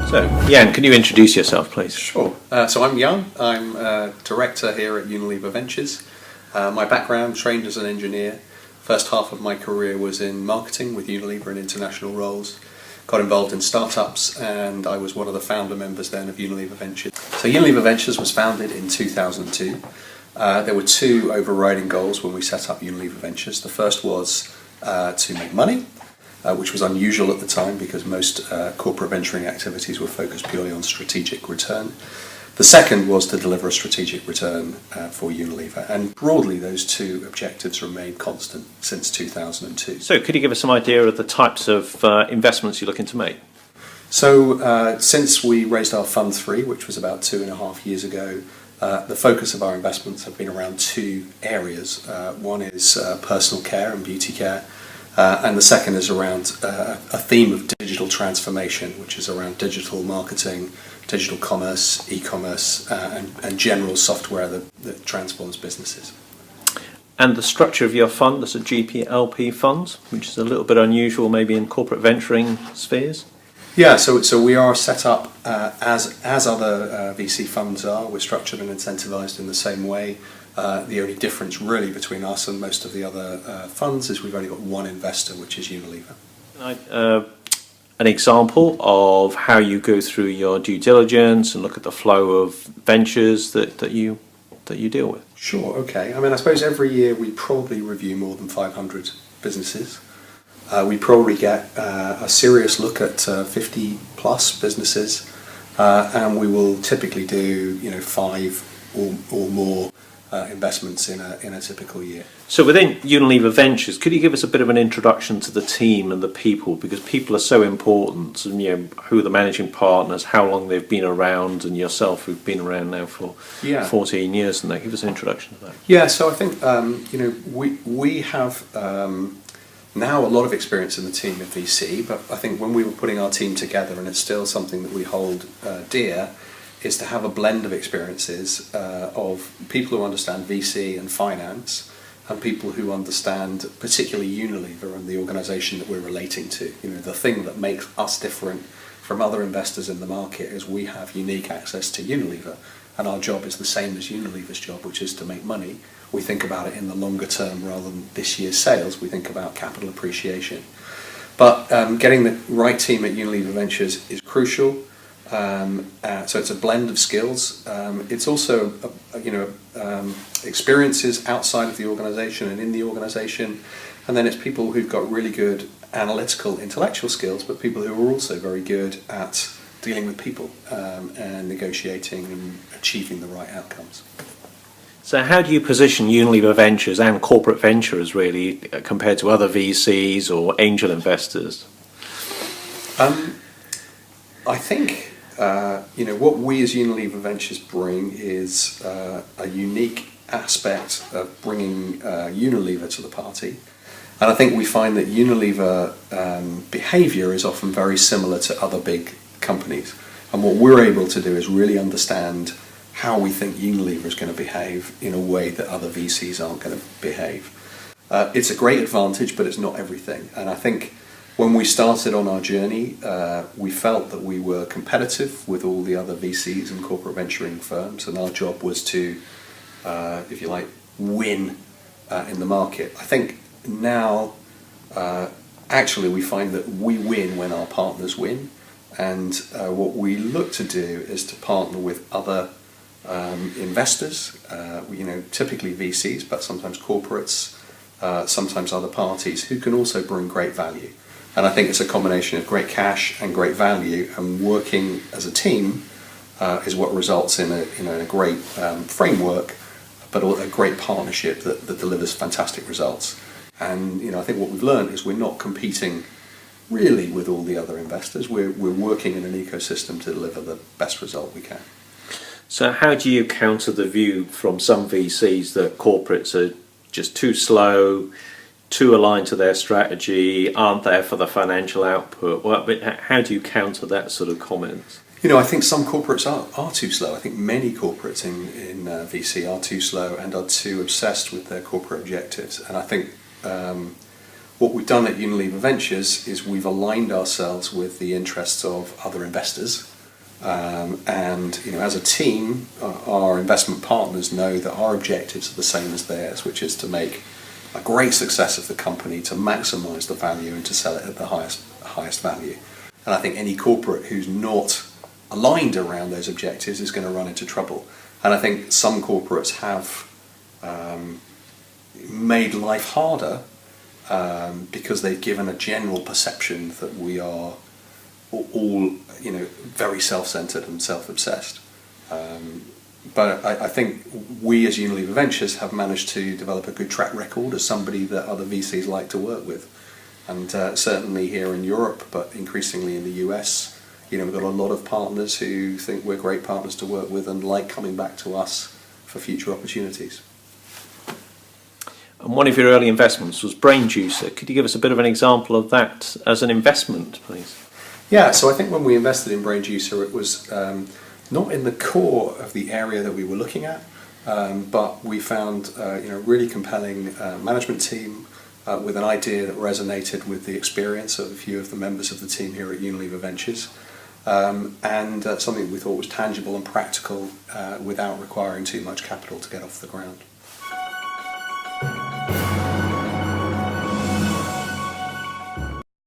So, Jan, can you introduce yourself, please? Sure. So I'm Jan. I'm a director here at Unilever Ventures. My background, trained as an engineer. First half of my career was in marketing with Unilever in international roles. Got involved in startups, and I was one of the founder members then of Unilever Ventures. So Unilever Ventures was founded in 2002. There were two overriding goals when we set up Unilever Ventures. The first was to make money, which was unusual at the time because most corporate venturing activities were focused purely on strategic return. The second was to deliver a strategic return for Unilever, and broadly those two objectives remain constant since 2002. So could you give us some idea of the types of investments you're looking to make? So since we raised our Fund 3, which was about 2.5 years ago, the focus of our investments have been around two areas. One is personal care and beauty care, and the second is around a theme of digital transformation, which is around digital marketing, digital commerce, e-commerce, and general software that transforms businesses. And the structure of your fund is a GP/LP fund, which is a little bit unusual maybe in corporate venturing spheres? Yeah, so we are set up as other VC funds are. We're structured and incentivized in the same way. The only difference really between us and most of the other funds is we've only got one investor, which is Unilever. An example of how you go through your due diligence and look at the flow of ventures that you deal with? Sure, okay. I mean, I suppose every year we probably review more than 500 businesses. We probably get a serious look at 50 plus businesses, and we will typically do 5 or more investments in a typical year. So within Unilever Ventures, could you give us a bit of an introduction to the team and the people, because people are so important, and who are the managing partners, how long they've been around, and yourself who've been around now for 14 years, and that. Give us an introduction to that. Yeah, so I think we have now a lot of experience in the team at VC, but I think when we were putting our team together, and it's still something that we hold dear, is to have a blend of experiences of people who understand VC and finance, and people who understand particularly Unilever and the organisation that we're relating to. The thing that makes us different from other investors in the market is we have unique access to Unilever, and our job is the same as Unilever's job, which is to make money. We think about it in the longer term rather than this year's sales. We think about capital appreciation. But getting the right team at Unilever Ventures is crucial. So it's a blend of skills. It's also experiences outside of the organisation and in the organisation, and then it's people who've got really good analytical, intellectual skills, but people who are also very good at dealing with people and negotiating and achieving the right outcomes. So how do you position Unilever Ventures and corporate ventures really compared to other VCs or angel investors? I think what we as Unilever Ventures bring is a unique aspect of bringing Unilever to the party, and I think we find that Unilever behaviour is often very similar to other big companies, and what we're able to do is really understand how we think Unilever is going to behave in a way that other VCs aren't going to behave. It's a great advantage, but it's not everything, and I think when we started on our journey, we felt that we were competitive with all the other VCs and corporate venturing firms, and our job was to, if you like, win in the market. I think now, actually, we find that we win when our partners win, and what we look to do is to partner with other investors, typically VCs, but sometimes corporates, sometimes other parties who can also bring great value. And I think it's a combination of great cash and great value, and working as a team is what results in a great framework, but a great partnership that delivers fantastic results. And I think what we've learned is we're not competing really with all the other investors. We're working in an ecosystem to deliver the best result we can. So how do you counter the view from some VCs that corporates are just too slow, too aligned to their strategy, aren't there for the financial output? How do you counter that sort of comment? I think some corporates are too slow. I think many corporates in VC are too slow and are too obsessed with their corporate objectives. And I think what we've done at Unilever Ventures is we've aligned ourselves with the interests of other investors. And as a team, our investment partners know that our objectives are the same as theirs, which is to make a great success of the company, to maximise the value and to sell it at the highest value. And I think any corporate who's not aligned around those objectives is going to run into trouble. And I think some corporates have made life harder because they've given a general perception that we are all very self-centered and self-obsessed. But I think we as Unilever Ventures have managed to develop a good track record as somebody that other VCs like to work with. And certainly here in Europe, but increasingly in the US, we've got a lot of partners who think we're great partners to work with and like coming back to us for future opportunities. And one of your early investments was Brain Juicer. Could you give us a bit of an example of that as an investment, please? Yeah, so I think when we invested in Brain Juicer, it was not in the core of the area that we were looking at, but we found a really compelling management team with an idea that resonated with the experience of a few of the members of the team here at Unilever Ventures, and something we thought was tangible and practical without requiring too much capital to get off the ground.